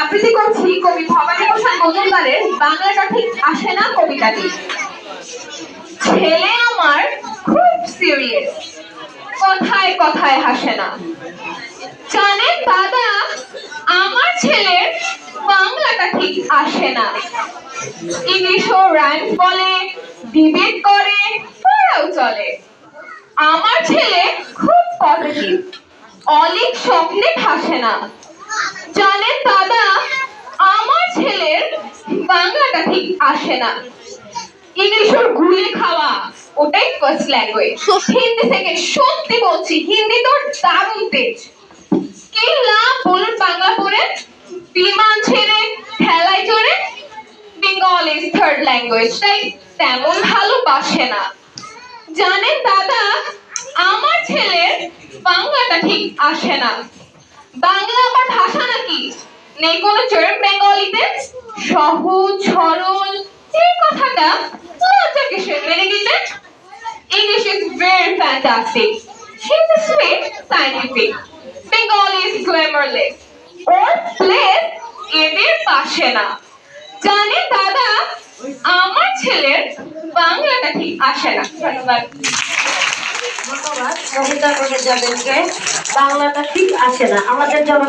আবৃত্তি করছি কবি ভবানী প্রসাদ মজুমদারের বাংলাটা ঠিক আসে না কবিতাটি। ছেলে আমার খুব সিরিয়াস, কথায় কথায় হাসে না। জানেন দাদা, আমার ছেলের বাংলাটা ঠিক আসে না। ইংলিশও রাইমস বলে, ডিবেট করে, পড়াও চলে। আমার ছেলে খুব পজিটিভ, অলিক স্বপ্নে ভাসে না। জানেন দাদা, আমার ছেলের বাংলাটা ঠিক আসে না। ইংলিশের গুলি খাওয়া ওটাই ফার্স্ট ল্যাঙ্গুয়েজ। হিন্দি থেকে সত্যি বলছি, হিন্দি তো দারুণ তেজ। কি লাভ বলুন বাংলা পড়ে, বিমান ছেড়ে ঠেলায় চড়ে। বেঙ্গল ইজ থার্ড ল্যাঙ্গুয়েজ, তাই তেমন ভালোবাসে না। জানেন দাদা, আমার ছেলের বাংলাটা ঠিক আসে না। বাংলা আবার ভাষা নাকি? নেই কোনো জার্ম বেঙ্গলিতে? সহজ সরল যে কথাটা লজ্জা কিসের মেনে নিতে? English is very fantastic. Hindi sweet, scientific. Bengali is glamorous. Or place এদের পাশে না। জানেন দাদা, আমার ছেলের বাংলাটা ঠিক আসে না। ধন্যবাদ। ধন্যবাদ কবিতা করে যাদেরকে বাংলাটা ঠিক আসে না। আমাদের জন্য